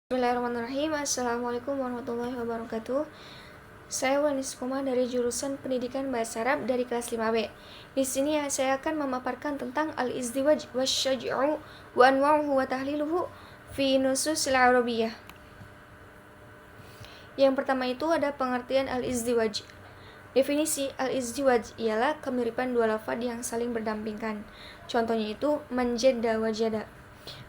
Bismillahirrahmanirrahim. Assalamualaikum warahmatullahi wabarakatuh. Saya Wanis Koma dari jurusan Pendidikan Bahasa Arab dari kelas 5B. Di sini saya akan memaparkan tentang al-izdiwaj wasyaj'u wa anwa'uhu wa tahliluhu fi nususil arabiyyah. Yang pertama itu ada pengertian al-izdiwaj. Definisi al-izdiwaj ialah kemiripan dua lafaz yang saling berdampingan. Contohnya itu manjada wajada.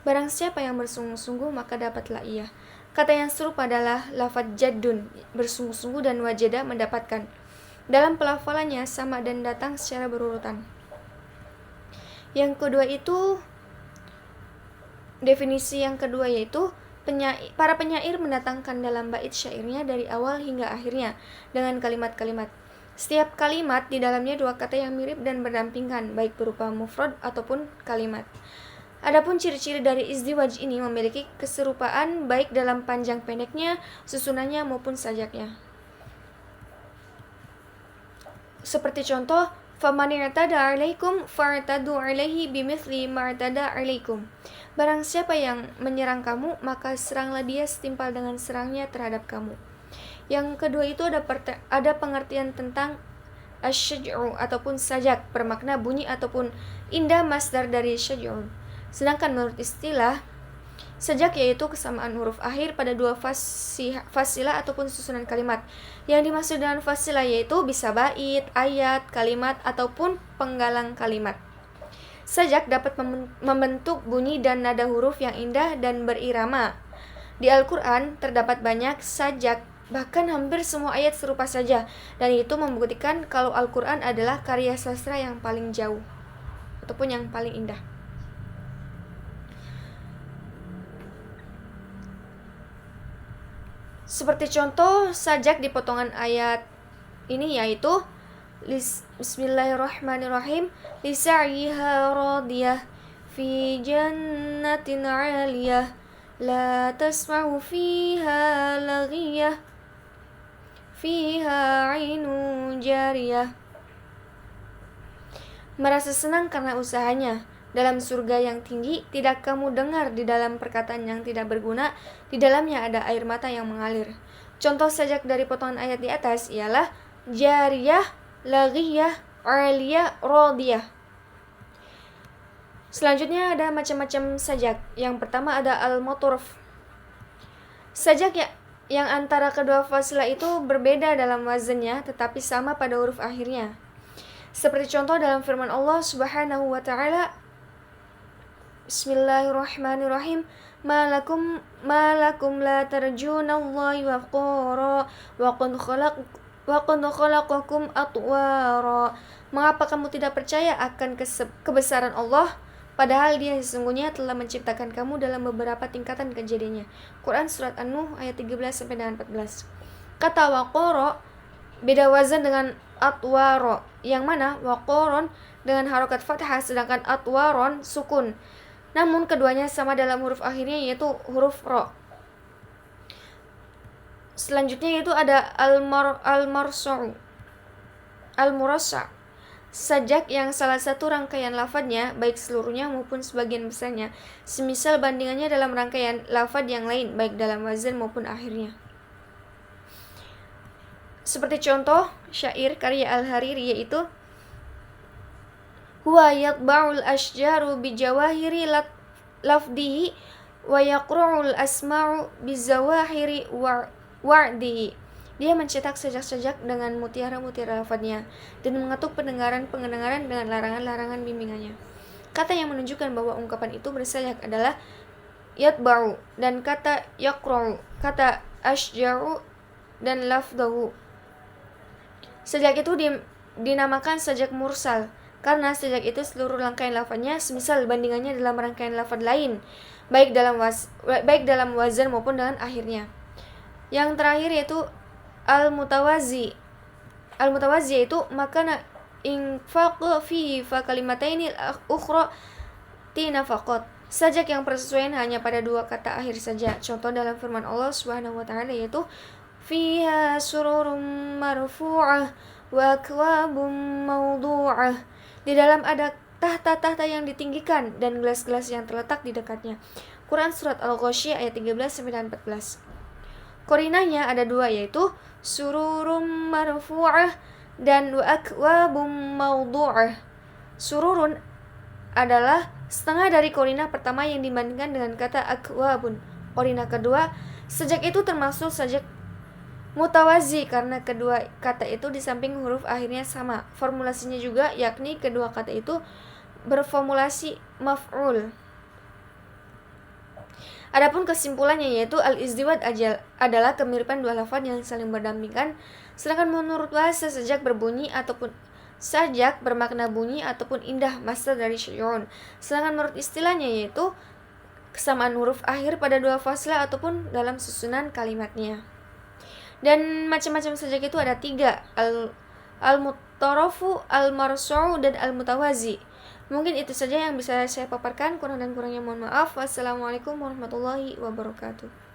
Barang siapa yang bersungguh-sungguh maka dapatlah ia. Kata yang serupa adalah lafaz jaddun, bersungguh-sungguh, dan wajada, mendapatkan. Dalam pelafalannya sama dan datang secara berurutan. Yang kedua itu, definisi yang kedua yaitu para penyair mendatangkan dalam bait syairnya dari awal hingga akhirnya dengan kalimat-kalimat. Setiap kalimat di dalamnya dua kata yang mirip dan berdampingan, baik berupa mufrad ataupun kalimat. Adapun ciri-ciri dari izdiwaj ini memiliki keserupaan baik dalam panjang pendeknya, susunannya maupun sajaknya. Seperti contoh, faman i'tada 'alaikum fa'tadu 'alaihi bimithli ma i'tada 'alaikum. Barang siapa yang menyerang kamu, maka seranglah dia setimpal dengan serangnya terhadap kamu. Yang kedua itu ada pengertian tentang asyaj'u ataupun sajak, bermakna bunyi ataupun indah, masdar dari syaj'u. Sedangkan menurut istilah, sajak yaitu kesamaan huruf akhir pada dua fasilah ataupun susunan kalimat. Yang dimaksud dengan fasilah yaitu bisa bait, ayat, kalimat, ataupun penggalang kalimat. Sajak dapat membentuk bunyi dan nada huruf yang indah dan berirama. Di Al-Quran terdapat banyak sajak, bahkan hampir semua ayat serupa saja, dan itu membuktikan kalau Al-Quran adalah karya sastra yang paling jauh ataupun yang paling indah. Seperti contoh sajak di potongan ayat ini yaitu Bismillahirrahmanirrahim, lisa'yiha radiyah fi jannatin 'aliyah la tasma'u fiha laghiyah fiha 'ainun jariyah. Merasa senang karena usahanya dalam surga yang tinggi, tidak kamu dengar di dalam perkataan yang tidak berguna, di dalamnya ada air mata yang mengalir. Contoh sajak dari potongan ayat di atas ialah jariyah, laghiyah, 'aliyah, radiyah. Selanjutnya ada macam-macam sajak. Yang pertama ada al-mutraf. Sajak yang antara kedua fasilah itu berbeda dalam wazannya tetapi sama pada huruf akhirnya. Seperti contoh dalam firman Allah Subhanahu wa taala, Bismillahirrahmanirrahim, Malakum la tarjunallahi waqara wa qad khalaqakum atwara. Mengapa kamu tidak percaya akan kebesaran Allah, padahal Dia sesungguhnya telah menciptakan kamu dalam beberapa tingkatan kejadiannya. Quran Surat An-Nuh ayat 13-14. Kata waqara beda wazan dengan atwaro, yang mana waqaron dengan harokat fathah sedangkan atwaron sukun. Namun keduanya sama dalam huruf akhirnya yaitu huruf ro. Selanjutnya yaitu ada al-murassa. Sajak yang salah satu rangkaian lafadznya, baik seluruhnya maupun sebagian besarnya, semisal bandingannya dalam rangkaian lafadz yang lain, baik dalam wazan maupun akhirnya. Seperti contoh syair karya Al-Hariri yaitu huwa yatba'ul asjaru bijawahiri lafdihi wa yaqra'ul asma'u bizawahiri wa'dihi. Dia mencetak sajak-sajak dengan mutiara-mutiara lafadznya dan mengetuk pendengaran dengan larangan-larangan bimbingannya. Kata yang menunjukkan bahwa ungkapan itu bersajak adalah yatba'u dan kata yaqra'u, kata asjaru dan lafdahu. Sajak itu dinamakan sajak mursal karena sajak itu seluruh rangkaian lafadznya semisal bandingannya dalam rangkaian lafadz lain, baik dalam wazan maupun dengan akhirnya. Yang terakhir yaitu al-mutawazi. Al-mutawazi yaitu makana infaq fi fa kalimataini ukhra tinafaqat. Sajak yang persesuaian hanya pada dua kata akhir saja. Contoh dalam firman Allah Subhanahu wa taala yaitu fiha sururum marfu'ah wa akwabum mawdu'ah. Di dalam ada tahta-tahta yang ditinggikan dan gelas-gelas yang terletak di dekatnya. Quran surat Al-Ghasyiyah ayat 13 sampai dengan 14. Korinanya ada dua, yaitu sururum marfu'ah dan wa akwabum mawdu'ah. Sururun adalah setengah dari korina pertama yang dibandingkan dengan kata akwabun. Korina kedua, sejak itu termasuk sajak mutawazi karena kedua kata itu di samping huruf akhirnya sama. Formulasinya juga, yakni kedua kata itu berformulasi maf'ul. Adapun kesimpulannya yaitu al-izdiwad adalah kemiripan dua lafaz yang saling berdampingan, sedangkan menurut bahasa sajak berbunyi ataupun sajak bermakna bunyi ataupun indah, masdar dari syai'un. Sedangkan menurut istilahnya yaitu kesamaan huruf akhir pada dua faslah ataupun dalam susunan kalimatnya. Dan macam-macam sajak itu ada 3, al-muttarafu, al-marsu'u, dan al-mutawazi. Mungkin itu saja yang bisa saya paparkan, kurang dan kurangnya mohon maaf. Wassalamualaikum warahmatullahi wabarakatuh.